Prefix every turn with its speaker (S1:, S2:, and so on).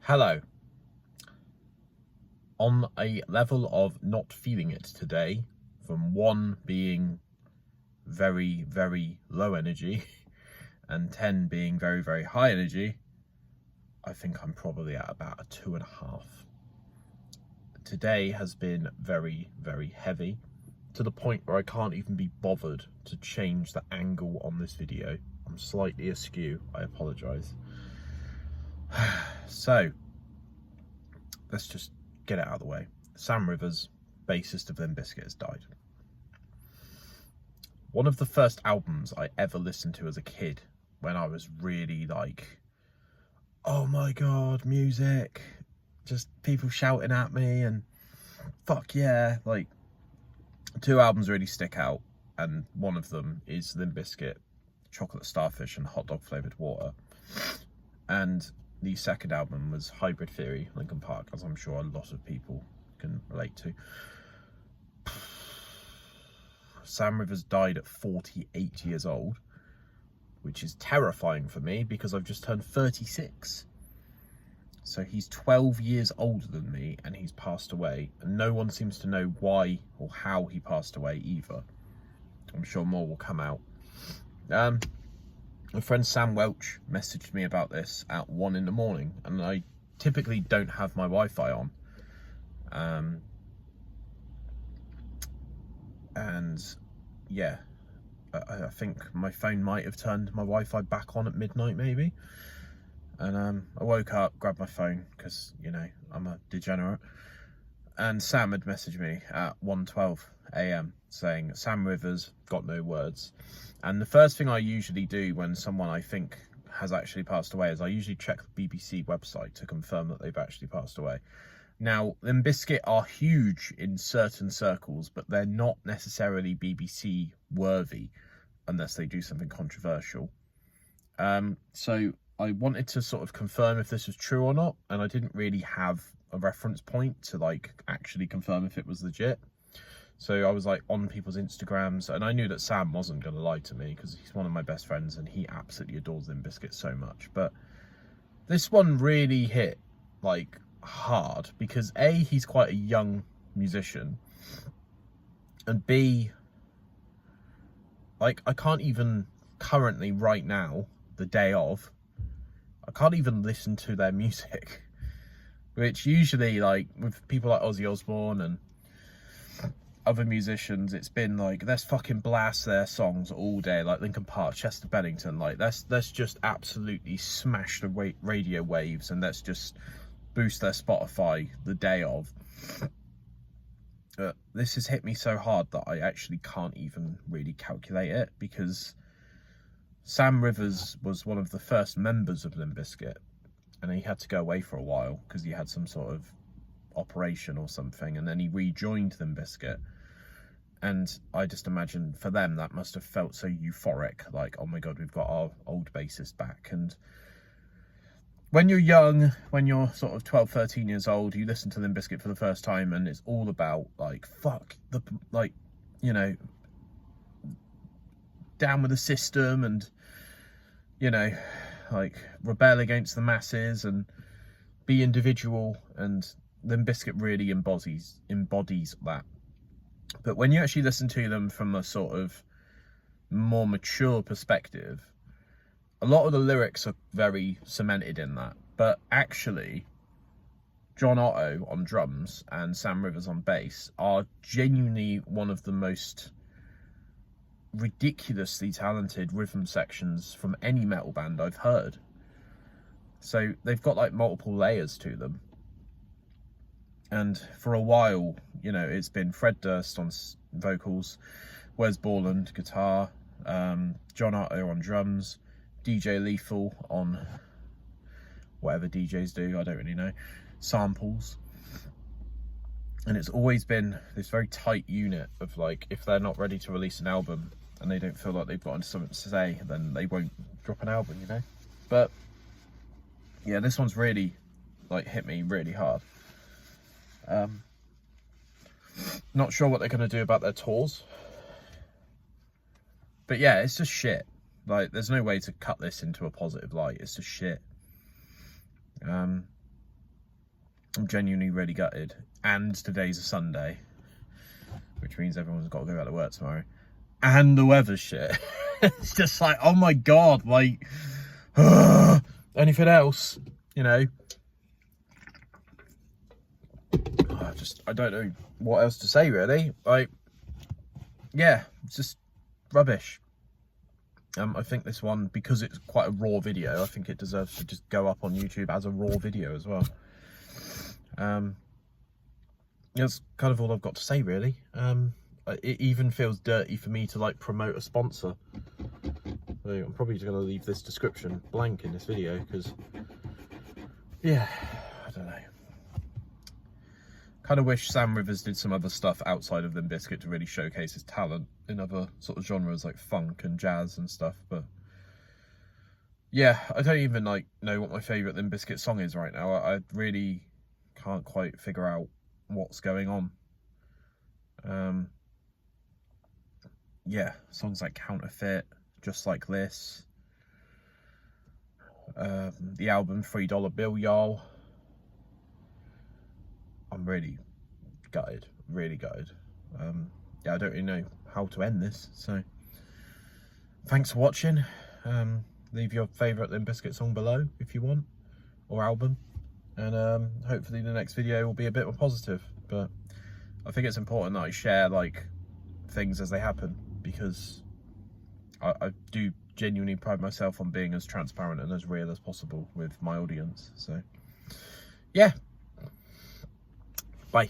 S1: Hello. On a level of not feeling it today, from 1 being very, very low energy and 10 being very, very high energy, I think I'm probably at about a 2.5. Today has been very, very heavy, to the point where I can't even be bothered to change the angle on this video. I'm slightly askew, I apologise. So, let's just get it out of the way. Sam Rivers, bassist of LIMP, has died. One of the first albums I ever listened to as a kid, when I was really like, oh my god, music, just people shouting at me and fuck yeah, like 2 albums really stick out, and one of them is LIMP Bizkit, Chocolate Starfish and Hot Dog Flavoured Water, and the second album was Hybrid Theory, Linkin Park, as I'm sure a lot of people can relate to. Sam Rivers died at 48 years old, which is terrifying for me because I've just turned 36. So he's 12 years older than me and he's passed away, and no one seems to know why or how he passed away either. I'm sure more will come out. My friend Sam Welch messaged me about this at 1 in the morning, and I typically don't have my Wi-Fi on. And yeah, I think my phone might have turned my Wi-Fi back on at midnight maybe. And I woke up, grabbed my phone, because, you know, I'm a degenerate. And Sam had messaged me at 1:12 AM saying, Sam Rivers, got no words. And the first thing I usually do when someone I think has actually passed away is I usually check the BBC website to confirm that they've actually passed away. Now, LIMP Bizkit are huge in certain circles, but they're not necessarily BBC worthy unless they do something controversial. So I wanted to sort of confirm if this was true or not, and I didn't really have a reference point to like actually confirm if it was legit. So I was like on people's Instagrams, and I knew that Sam wasn't going to lie to me because he's one of my best friends and he absolutely adores LIMP Bizkit so much. But this one really hit like hard because A, he's quite a young musician, and B, like I can't even currently right now, the day of, I can't even listen to their music, which usually like with people like Ozzy Osbourne and other musicians, it's been like, let's fucking blast their songs all day, like Linkin Park, Chester Bennington, like let's just absolutely smash the radio waves and let's just boost their Spotify the day of. This has hit me so hard that I actually can't even really calculate it, because Sam Rivers was one of the first members of LIMP Bizkit, and he had to go away for a while because he had some sort of operation or something, and then he rejoined LIMP Bizkit. And I just imagine for them that must have felt so euphoric, like, oh my god, we've got our old bassist back. And when you're young, when you're sort of 12, 13 years old, you listen to LIMP Bizkit for the first time and it's all about like, fuck the, like, you know, down with the system and, you know, like rebel against the masses and be individual, and LIMP Bizkit really embodies that. But when you actually listen to them from a sort of more mature perspective, a lot of the lyrics are very cemented in that. But actually, John Otto on drums and Sam Rivers on bass are genuinely one of the most ridiculously talented rhythm sections from any metal band I've heard. So they've got like multiple layers to them. And for a while, you know, it's been Fred Durst on vocals, Wes Borland guitar, John Otto on drums, DJ Lethal on whatever DJs do, I don't really know, samples. And it's always been this very tight unit of like, if they're not ready to release an album and they don't feel like they've got something to say, then they won't drop an album, you know. But yeah, this one's really like hit me really hard. Not sure what they're going to do about their tours, but yeah, it's just shit. Like, there's no way to cut this into a positive light. It's just shit. I'm genuinely really gutted. And today's a Sunday, which means everyone's got to go out to work tomorrow. And the weather's shit. It's just like, oh my God, like, anything else, you know? I don't know what else to say, really. Like, yeah, it's just rubbish. I think this one, because it's quite a raw video, I think it deserves to just go up on YouTube as a raw video as well. That's kind of all I've got to say, really. It even feels dirty for me to like promote a sponsor. So I'm probably just going to leave this description blank in this video because, yeah, I don't know. Kind of wish Sam Rivers did some other stuff outside of Limp Bizkit to really showcase his talent in other sort of genres like funk and jazz and stuff. But yeah, I don't even like know what my favourite Limp Bizkit song is right now. I really can't quite figure out what's going on. Yeah, songs like Counterfeit, Just Like This, the album $3 Bill Y'all. I'm really gutted, really gutted. Yeah, I don't really know how to end this, so thanks for watching. Leave your favourite Limp Bizkit song below if you want, or album, and hopefully the next video will be a bit more positive. But I think it's important that I share like things as they happen, because I do genuinely pride myself on being as transparent and as real as possible with my audience. So yeah, bye.